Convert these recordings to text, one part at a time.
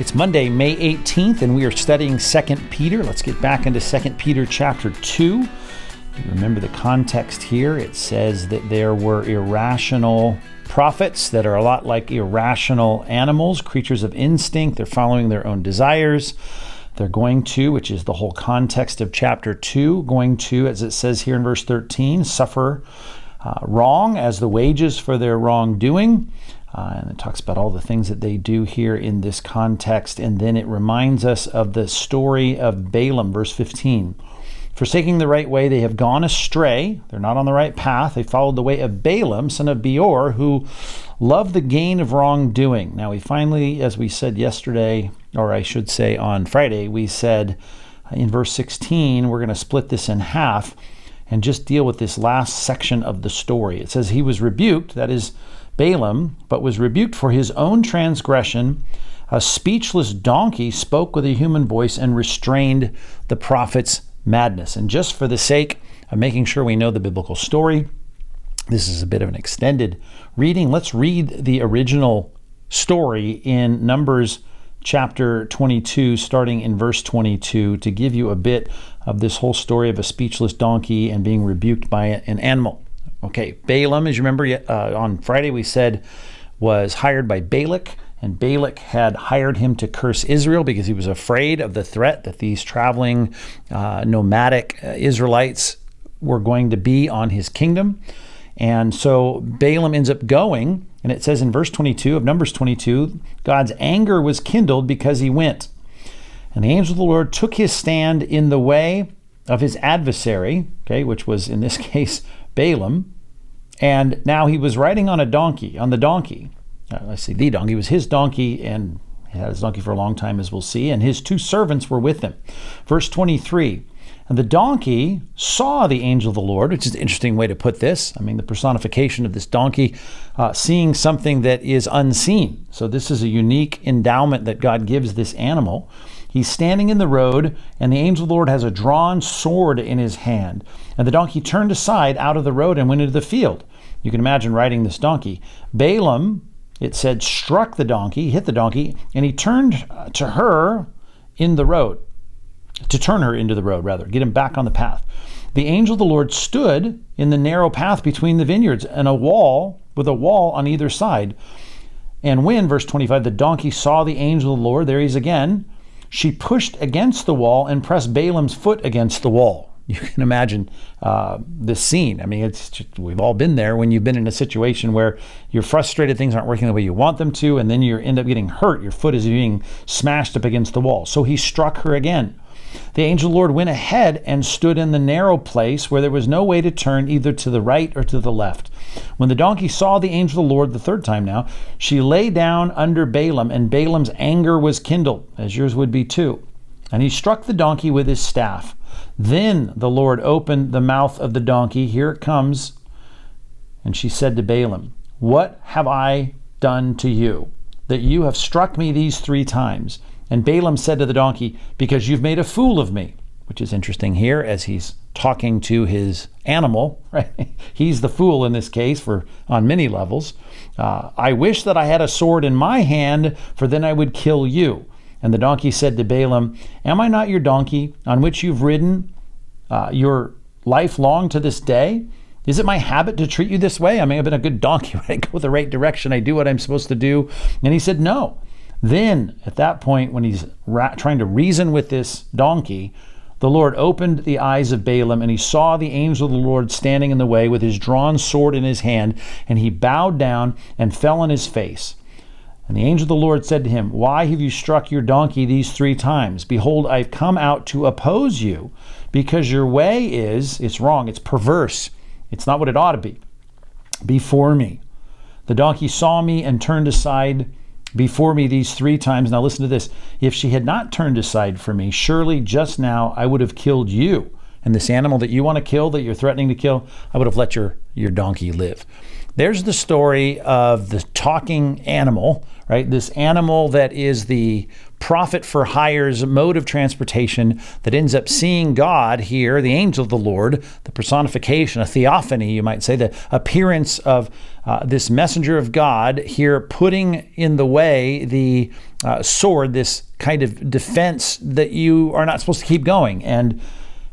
It's Monday, May 18th, and we are studying 2 Peter. Let's get back into 2 Peter chapter 2. You remember the context here. It says that there were irrational prophets that are a lot like irrational animals, creatures of instinct. They're following their own desires. They're going to, which is the whole context of chapter 2, going to, as it says here in verse 13, suffer wrong as the wages for their wrongdoing. And it talks about all the things that they do here in this context. And then it reminds us of the story of Balaam, verse 15. Forsaking the right way, they have gone astray. They're not on the right path. They followed the way of Balaam, son of Beor, who loved the gain of wrongdoing. Now we finally, as we said yesterday, or I should say on Friday, we said in verse 16, we're going to split this in half and just deal with this last section of the story. It says he was rebuked, that is Balaam, but was rebuked for his own transgression. A speechless donkey spoke with a human voice and restrained the prophet's madness. And just for the sake of making sure we know the biblical story, this is a bit of an extended reading. Let's read the original story in Numbers chapter 22, starting in verse 22, to give you a bit of this whole story of a speechless donkey and being rebuked by an animal. Okay, Balaam, as you remember, on Friday we said, was hired by Balak, and Balak had hired him to curse Israel because he was afraid of the threat that these traveling nomadic Israelites were going to be on his kingdom. And so Balaam ends up going, and it says in verse 22 of Numbers 22, God's anger was kindled because he went. And the angel of the Lord took his stand in the way of his adversary, okay, which was in this case Balaam, and now he was riding on the donkey. The donkey was his donkey, and he had his donkey for a long time, as we'll see, and his two servants were with him. Verse 23, and the donkey saw the angel of the Lord, which is an interesting way to put this. I mean, the personification of this donkey, seeing something that is unseen. So this is a unique endowment that God gives this animal. He's standing in the road, and the angel of the Lord has a drawn sword in his hand. And the donkey turned aside out of the road and went into the field. You can imagine riding this donkey. Balaam, it said, struck the donkey, hit the donkey, and he turned to her in the road, to turn her into the road, rather, get him back on the path. The angel of the Lord stood in the narrow path between the vineyards and with a wall on either side. And when, verse 25, the donkey saw the angel of the Lord, there he is again, she pushed against the wall and pressed Balaam's foot against the wall. You can imagine this scene. I mean, we've all been there when you've been in a situation where you're frustrated, things aren't working the way you want them to, and then you end up getting hurt. Your foot is being smashed up against the wall. So he struck her again. The angel of the Lord went ahead and stood in the narrow place where there was no way to turn either to the right or to the left. When the donkey saw the angel of the Lord the third time now, she lay down under Balaam, and Balaam's anger was kindled, as yours would be too. And he struck the donkey with his staff. Then the Lord opened the mouth of the donkey. Here it comes. And she said to Balaam, what have I done to you, that you have struck me these 3 times? And Balaam said to the donkey, because you've made a fool of me, which is interesting here as he's talking to his animal, right? He's the fool in this case on many levels. I wish that I had a sword in my hand, for then I would kill you. And the donkey said to Balaam, am I not your donkey on which you've ridden your life long to this day? Is it my habit to treat you this way? I mean, I've been a good donkey, right? I go the right direction. I do what I'm supposed to do. And he said, no. Then, at that point, when he's trying to reason with this donkey, the Lord opened the eyes of Balaam, and he saw the angel of the Lord standing in the way with his drawn sword in his hand, and he bowed down and fell on his face. And the angel of the Lord said to him, why have you struck your donkey these 3 times? Behold, I've come out to oppose you, because your way it's wrong, it's perverse. It's not what it ought to be. Before me. The donkey saw me and turned aside before me these 3 times. Now listen to this. If she had not turned aside from me, surely just now I would have killed you. And this animal that you want to kill, that you're threatening to kill, I would have let your donkey live. There's the story of the talking animal, right? This animal that is the prophet for hire's mode of transportation that ends up seeing God here, the angel of the Lord, the personification, a theophany, you might say, the appearance of this messenger of God here putting in the way the sword, this kind of defense that you are not supposed to keep going. And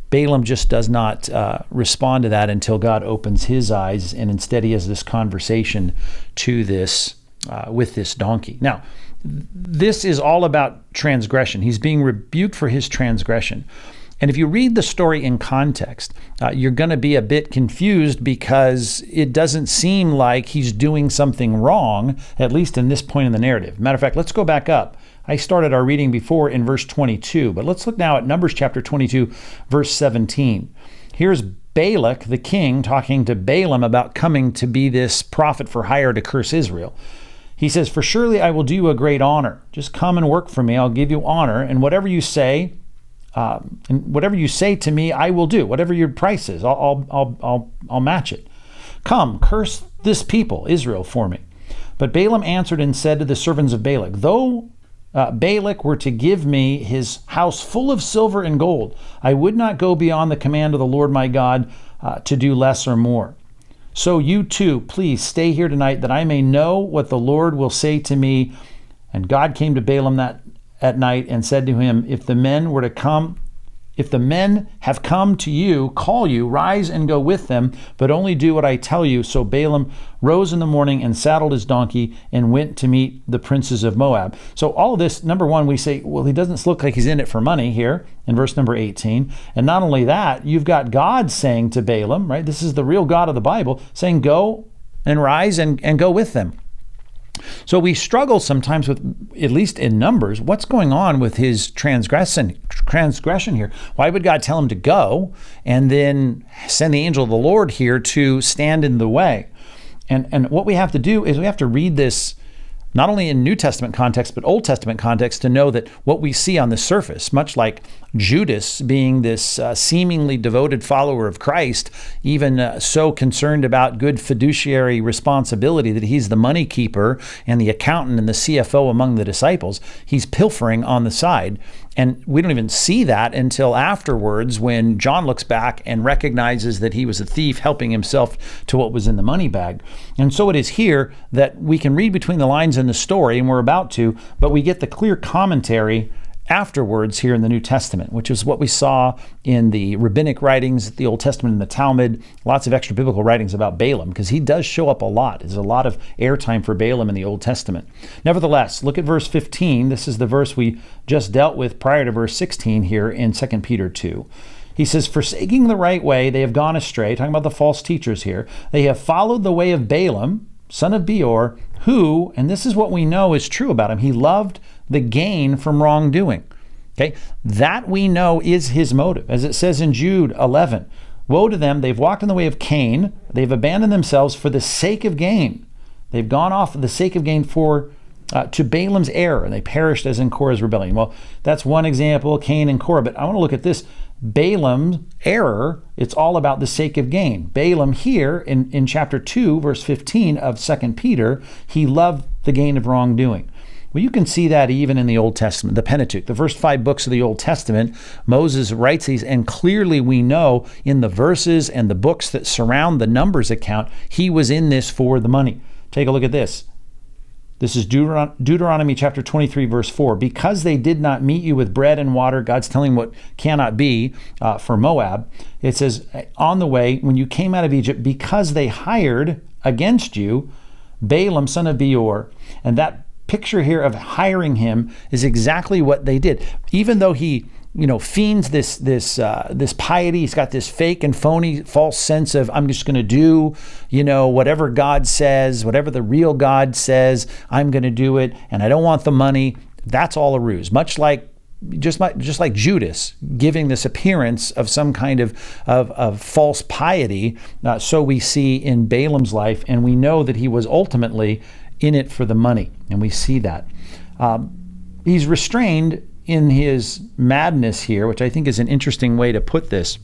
Balaam just does not respond to that until God opens his eyes, and instead he has this conversation to this with this donkey. Now, this is all about transgression. He's being rebuked for his transgression. And if you read the story in context, you're going to be a bit confused because it doesn't seem like he's doing something wrong, at least in this point in the narrative. Matter of fact, let's go back up. I started our reading before in verse 22, but let's look now at Numbers chapter 22, verse 17. Here's Balak, the king, talking to Balaam about coming to be this prophet for hire to curse Israel. He says, "For surely I will do you a great honor. Just come and work for me. I'll give you honor, and whatever you say to me, I will do. Whatever your price is, I'll match it. Come, curse this people, Israel, for me." But Balaam answered and said to the servants of Balak, "Though Balak were to give me his house full of silver and gold, I would not go beyond the command of the Lord my God to do less or more. So you too, please stay here tonight, that I may know what the Lord will say to me." And God came to Balaam at night and said to him, If the men have come to you, call you, rise and go with them, but only do what I tell you." So Balaam rose in the morning and saddled his donkey and went to meet the princes of Moab. So all of this, number one, we say, well, he doesn't look like he's in it for money here in verse number 18. And not only that, you've got God saying to Balaam, right? This is the real God of the Bible, saying, go and rise and go with them. So we struggle sometimes with, at least in Numbers, what's going on with his transgression here. Why would God tell him to go and then send the angel of the Lord here to stand in the way? And what we have to do is we have to read this not only in New Testament context, but Old Testament context to know that what we see on the surface, much like Judas being this seemingly devoted follower of Christ, even so concerned about good fiduciary responsibility that he's the money keeper and the accountant and the CFO among the disciples, he's pilfering on the side. And we don't even see that until afterwards when John looks back and recognizes that he was a thief helping himself to what was in the money bag. And so it is here that we can read between the lines in the story, and we're about to, but we get the clear commentary afterwards here in the New Testament, which is what we saw in the rabbinic writings, the Old Testament and the Talmud, lots of extra biblical writings about Balaam, because he does show up a lot. There's a lot of airtime for Balaam in the Old Testament. Nevertheless, look at verse 15. This is the verse we just dealt with prior to verse 16 here in 2 Peter 2. He says, "Forsaking the right way, they have gone astray," talking about the false teachers here. "They have followed the way of Balaam, son of Beor, who," and this is what we know is true about him, "he loved the gain from wrongdoing." Okay, that we know is his motive. As it says in Jude 11, "Woe to them, they've walked in the way of Cain, they've abandoned themselves for the sake of gain. They've gone off for the sake of gain to Balaam's error, and they perished as in Korah's rebellion." Well, that's one example, Cain and Korah, but I want to look at this. Balaam's error, it's all about the sake of gain. Balaam here in chapter 2, verse 15 of 2 Peter, he loved the gain of wrongdoing. Well, you can see that even in the Old Testament, the Pentateuch, the first 5 books of the Old Testament. Moses writes these, and clearly we know in the verses and the books that surround the Numbers account, he was in this for the money. Take a look at this. This is Deuteronomy chapter 23, verse 4. "Because they did not meet you with bread and water," God's telling what cannot be for Moab. It says, "on the way, when you came out of Egypt, because they hired against you Balaam, son of Beor." And that picture here of hiring him is exactly what they did. Even though he feigns this piety, he's got this fake and phony false sense of, I'm just going to do, whatever God says, whatever the real God says, I'm going to do it, and I don't want the money. That's all a ruse. Much like just like Judas giving this appearance of some kind of false piety, so we see in Balaam's life, and we know that he was ultimately in it for the money, and we see that. He's restrained in his madness here, which I think is an interesting way to put this,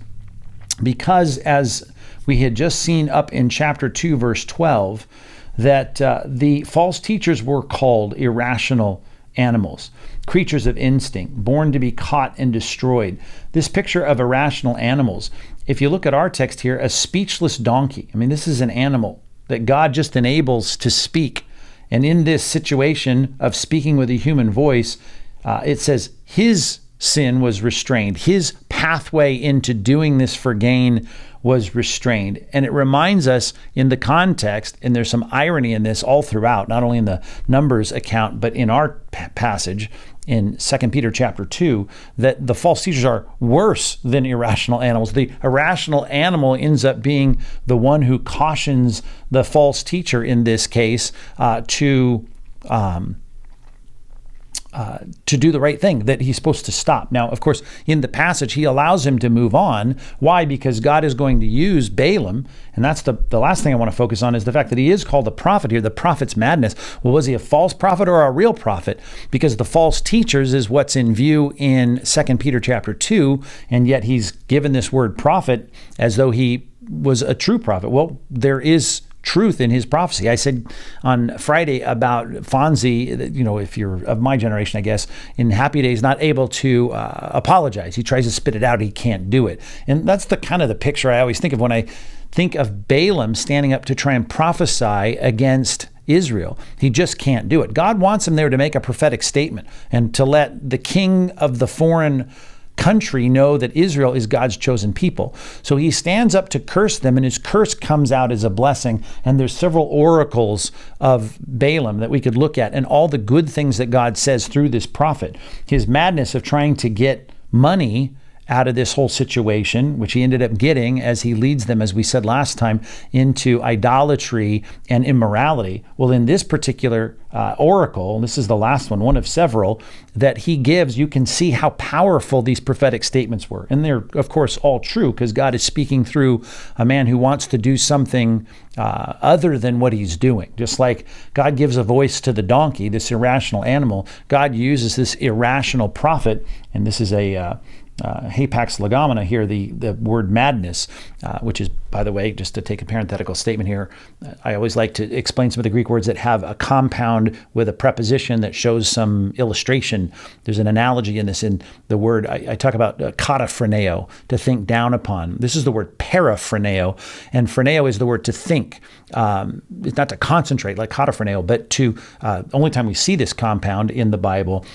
because as we had just seen up in chapter 2, verse 12, that the false teachers were called irrational animals, creatures of instinct, born to be caught and destroyed. This picture of irrational animals, if you look at our text here, a speechless donkey. I mean, this is an animal that God just enables to speak. And in this situation of speaking with a human voice, it says his sin was restrained. His pathway into doing this for gain was restrained. And it reminds us in the context, and there's some irony in this all throughout, not only in the Numbers account, but in our passage in 2 Peter chapter 2, that the false teachers are worse than irrational animals. The irrational animal ends up being the one who cautions the false teacher in this case to do the right thing, that he's supposed to stop. Now, of course, in the passage, he allows him to move on. Why? Because God is going to use Balaam, and that's the last thing I want to focus on, is the fact that he is called a prophet here, the prophet's madness. Well, was he a false prophet or a real prophet? Because the false teachers is what's in view in 2 Peter chapter 2, and yet he's given this word prophet as though he was a true prophet. Well, there is truth in his prophecy. I said on Friday about Fonzie, if you're of my generation, I guess, in Happy Days, not able to apologize. He tries to spit it out. He can't do it. And that's the kind of the picture I always think of when I think of Balaam standing up to try and prophesy against Israel. He just can't do it. God wants him there to make a prophetic statement and to let the king of the foreign country know that Israel is God's chosen people. So he stands up to curse them, and his curse comes out as a blessing. And there's several oracles of Balaam that we could look at, and all the good things that God says through this prophet. His madness of trying to get money out of this whole situation, which he ended up getting as he leads them, as we said last time, into idolatry and immorality. Well, in this particular oracle, this is the last one of several that he gives, you can see how powerful these prophetic statements were. And they're, of course, all true, because God is speaking through a man who wants to do something other than what he's doing. Just like God gives a voice to the donkey, this irrational animal, God uses this irrational prophet, and this is a hapax legomena here, the word madness, which is, by the way, just to take a parenthetical statement here, I always like to explain some of the Greek words that have a compound with a preposition that shows some illustration. There's an analogy in this, in the word, I talk about kataphreneo, to think down upon. This is the word paraphreneo, and phreneo is the word to think. It's not to concentrate like kataphreneo, but to, only time we see this compound in the Bible,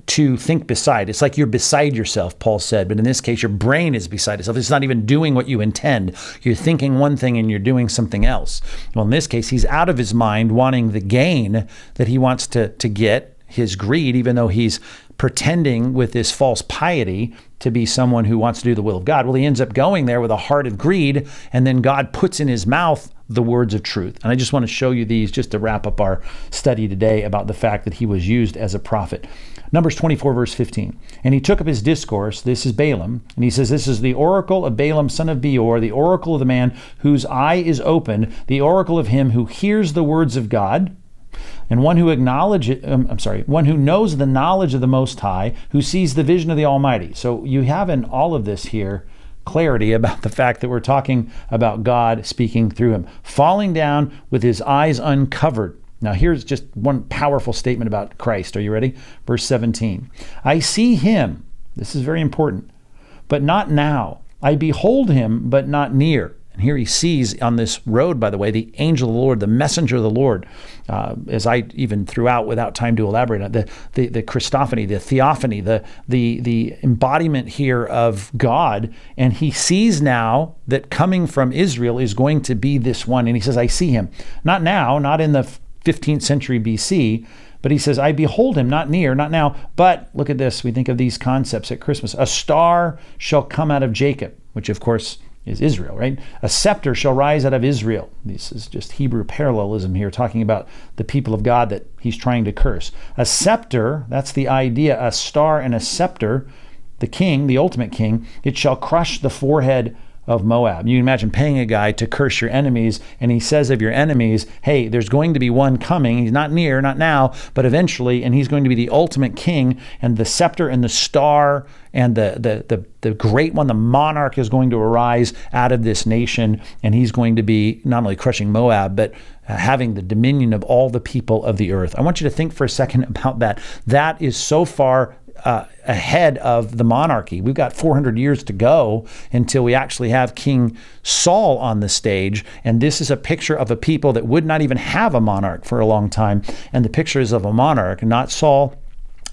to think beside. It's like you're beside yourself, Paul said, but in this case, your brain is beside itself. It's not even doing what you intend. You're thinking one thing and you're doing something else. Well, in this case, he's out of his mind wanting the gain that he wants to get, his greed, even though he's pretending with this false piety to be someone who wants to do the will of God. Well, he ends up going there with a heart of greed, and then God puts in his mouth the words of truth. And I just want to show you these just to wrap up our study today about the fact that he was used as a prophet. Numbers 24, verse 15. And he took up his discourse, this is Balaam, and he says, this is the oracle of Balaam, son of Beor, the oracle of the man whose eye is opened, the oracle of him who hears the words of God, and one who one who knows the knowledge of the Most High, who sees the vision of the Almighty. So you have in all of this here clarity about the fact that we're talking about God speaking through him, falling down with his eyes uncovered. Now here's just one powerful statement about Christ. Are you ready? Verse 17. I see him, this is very important, but not now. I behold him, but not near. And here he sees on this road, by the way, the angel of the Lord, the messenger of the Lord, as I even threw out without time to elaborate on the Christophany, the theophany, the embodiment here of God. And he sees now that coming from Israel is going to be this one. And he says, I see him. Not now, not in the 15th century BC, but he says, I behold him, not near, not now. But look at this. We think of these concepts at Christmas. A star shall come out of Jacob, which of course is Israel, right? A scepter shall rise out of Israel. This is just Hebrew parallelism here, talking about the people of God that he's trying to curse. A scepter, that's the idea, a star and a scepter, the king, the ultimate king, it shall crush the forehead of Moab. You can imagine paying a guy to curse your enemies, and he says of your enemies, hey, there's going to be one coming. He's not near, not now, but eventually, and he's going to be the ultimate king, and the scepter and the star and the great one, the monarch, is going to arise out of this nation, and he's going to be not only crushing Moab, but having the dominion of all the people of the earth. I want you to think for a second about that. That is so far ahead of the monarchy. We've got 400 years to go until we actually have King Saul on the stage. And this is a picture of a people that would not even have a monarch for a long time. And the picture is of a monarch, not Saul,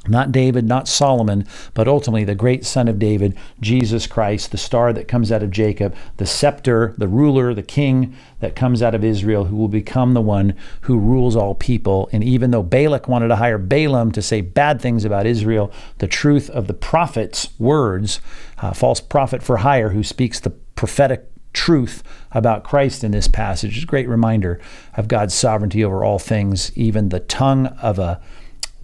not David, not Solomon, but ultimately the great son of David, Jesus Christ, the star that comes out of Jacob, the scepter, the ruler, the king that comes out of Israel, who will become the one who rules all people. And even though Balak wanted to hire Balaam to say bad things about Israel, the truth of the prophet's words, false prophet for hire who speaks the prophetic truth about Christ in this passage, is a great reminder of God's sovereignty over all things, even the tongue of a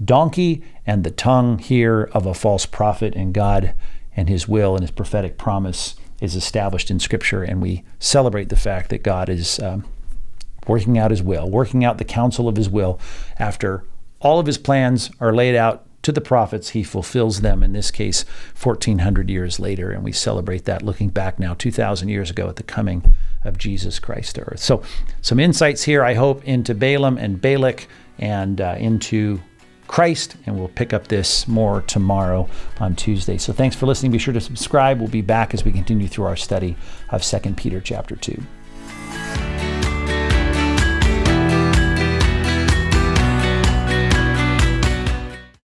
donkey and the tongue here of a false prophet, and God and his will and his prophetic promise is established in Scripture. And we celebrate the fact that God is working out his will, working out the counsel of his will. After all of his plans are laid out to the prophets, he fulfills them, in this case 1,400 years later. And we celebrate that looking back now 2,000 years ago at the coming of Jesus Christ to earth. So some insights here, I hope, into Balaam and Balak and into Christ, and we'll pick up this more tomorrow on Tuesday. So thanks for listening. Be sure to subscribe. We'll be back as we continue through our study of 2 Peter chapter 2.